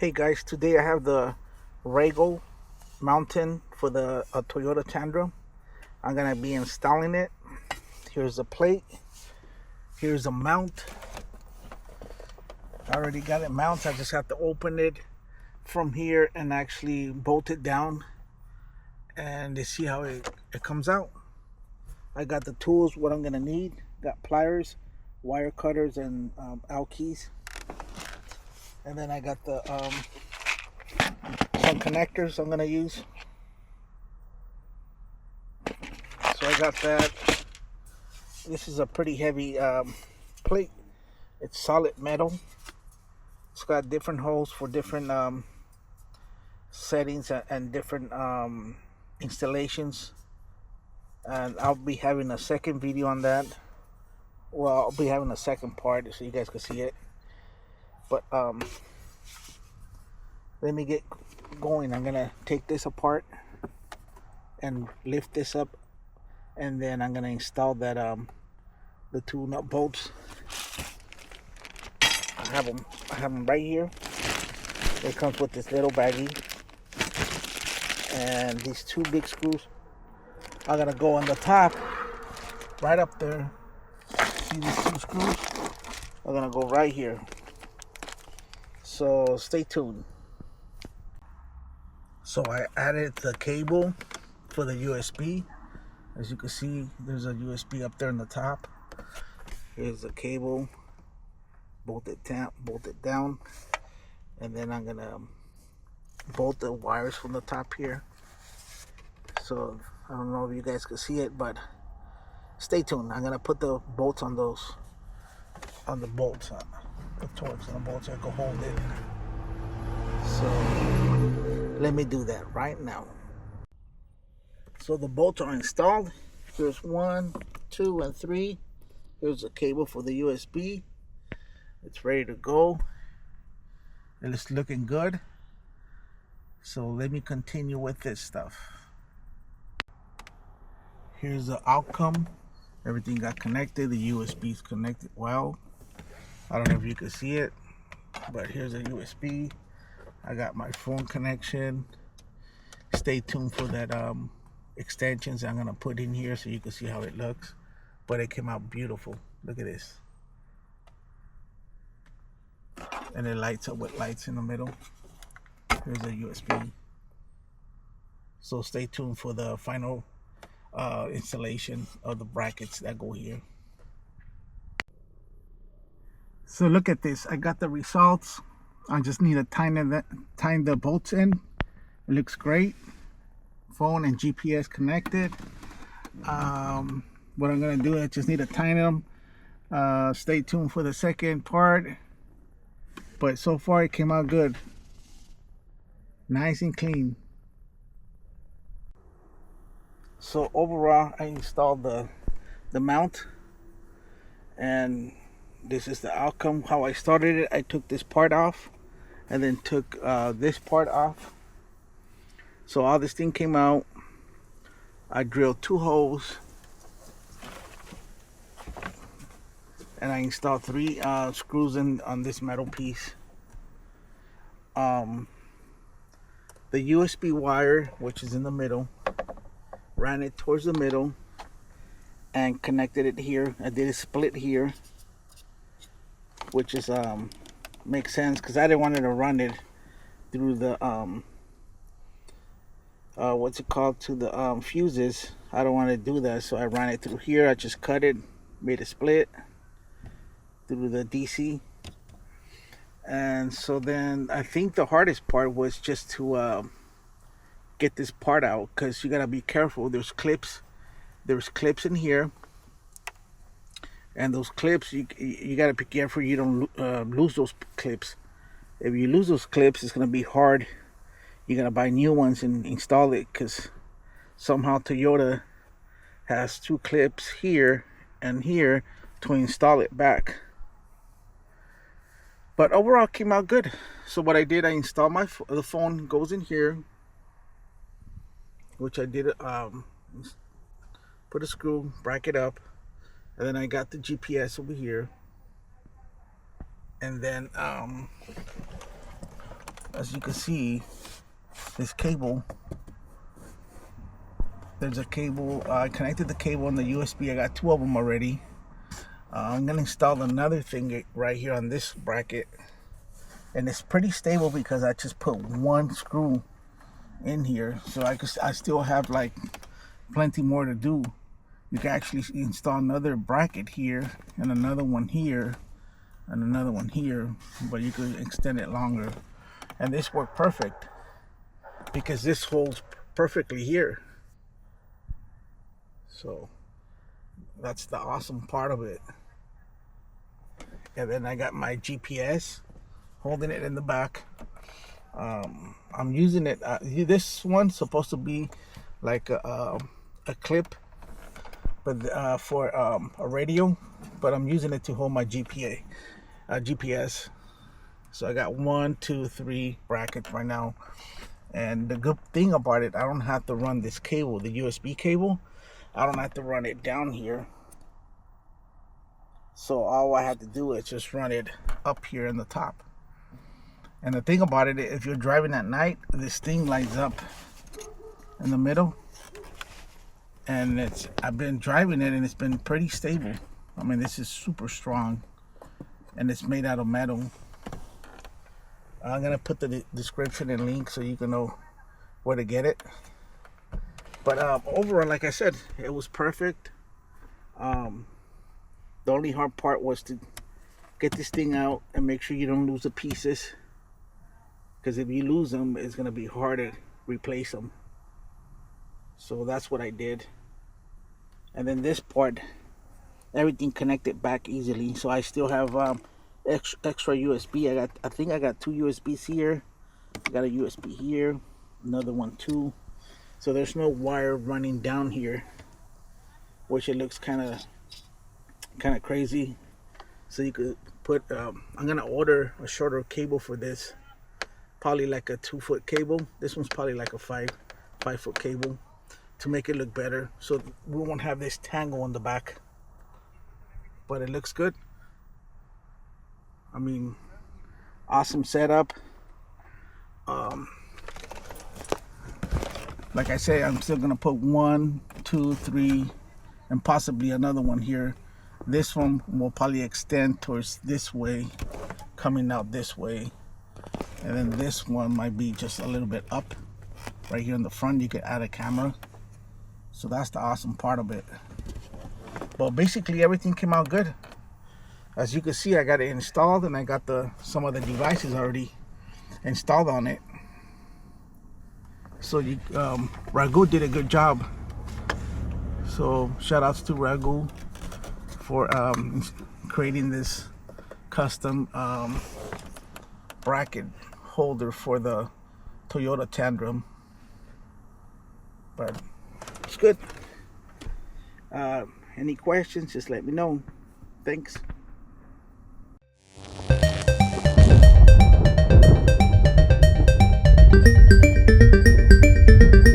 Hey guys, today I have the Rago mountain for the Toyota Tundra. I'm gonna be installing it. Here's a plate. Here's a mount. I already got it mounted. I just have to open it from here and actually bolt it down and see how it comes out. I got the tools, what I'm gonna need. Got pliers, wire cutters, and Allen keys. And then I got the some connectors I'm gonna use. So I got that. This is a pretty heavy plate. It's solid metal. It's got different holes for different settings and different installations. And I'll be having a second video on that. Well, I'll be having a second part so you guys can see it. But let me get going. I'm gonna take this apart and lift this up, and then I'm gonna install that the two nut bolts. I have them right here. It comes with this little baggie, and these two big screws are gonna go on the top, right up there. See these two screws are gonna go right here. So stay tuned. So I added the cable for the USB. As you can see, there's a USB up there on the top. Here's the cable. Bolt it down, and then I'm gonna bolt the wires from the top here. So I don't know if you guys can see it, but stay tuned. I'm gonna put the bolts on the bolts, the torques on the bolts. I can hold it. So let me do that right now. So the bolts are installed. Here's 1, 2, and 3. Here's the cable for the USB. It's ready to go. And it's looking good. So let me continue with this stuff. Here's the outcome. Everything got connected. The USB is connected well. I don't know if you can see it, but here's a USB. I got my phone connection. Stay tuned for that extensions I'm gonna put in here so you can see how it looks. But it came out beautiful. Look at this. And it lights up with lights in the middle. Here's a USB. So stay tuned for the final installation of the brackets that go here. So look at this. I got the results. I just need to time the bolts in. It looks great. Phone and GPS connected. What I'm gonna do, I just need to time them. Stay tuned for the second part. But so far it came out good. Nice and clean. So overall I installed the mount, and this is the outcome. How I started it, I took this part off and then took this part off. So all this thing came out. I drilled 2 holes and I installed 3 screws in on this metal piece. The USB wire, which is in the middle, ran it towards the middle and connected it here. I did a split here, which is makes sense because I didn't want to run it through the what's it called, to the fuses. I don't want to do that, so I ran it through here. I just cut it, made a split through the DC. And so then I think the hardest part was just to get this part out, because you gotta be careful. There's clips in here, and those clips, you gotta be careful you don't lose those clips. If you lose those clips, it's gonna be hard. You're gonna buy new ones and install it, because somehow Toyota has 2 clips here and here to install it back. But overall it came out good. So what I did, I installed the phone goes in here, which I did put a screw, bracket up, and then I got the GPS over here, and then as you can see, this cable, there's a cable. I connected the cable and the USB. I got 2 of them already. I'm gonna install another thing right here on this bracket, and it's pretty stable because I just put 1 screw in here, so I still have like plenty more to do. You can actually install another bracket here and another one here and another one here, but you could extend it longer. And this worked perfect because this holds perfectly here. So that's the awesome part of it. And then I got my GPS, holding it in the back. I'm using it. This one's supposed to be like a clip, but for a radio. But I'm using it to hold my GPS. So I got 1, 2, 3 brackets right now. And the good thing about it, I don't have to run this cable, the USB cable. I don't have to run it down here. So all I have to do is just run it up here in the top. And the thing about it, if you're driving at night, this thing lights up in the middle. And I've been driving it and it's been pretty stable. I mean, this is super strong and it's made out of metal. I'm gonna put the description and link so you can know where to get it. But overall, like I said, it was perfect. The only hard part was to get this thing out and make sure you don't lose the pieces, because if you lose them, it's gonna be hard to replace them. So that's what I did. And then this part, everything connected back easily. So I still have extra USB. I think I got 2 USBs here. I got a USB here, another one too. So there's no wire running down here, which it looks kind of crazy. So you could put I'm gonna order a shorter cable for this, probably like a 2-foot cable. This one's probably like a 5-foot cable, to make it look better, so we won't have this tangle on the back. But it looks good. I mean, awesome setup. Like I say, I'm still gonna put 1, 2, 3, and possibly another one here. This one will probably extend towards this way, coming out this way. And then this one might be just a little bit up. Right here in the front, you can add a camera. So that's the awesome part of it. But basically, everything came out good. As you can see, I got it installed and I got some of the devices already installed on it. So Rago did a good job. So shout outs to Rago for creating this custom bracket holder for the Toyota Tundra. But it's good. Any questions, just let me know. Thanks.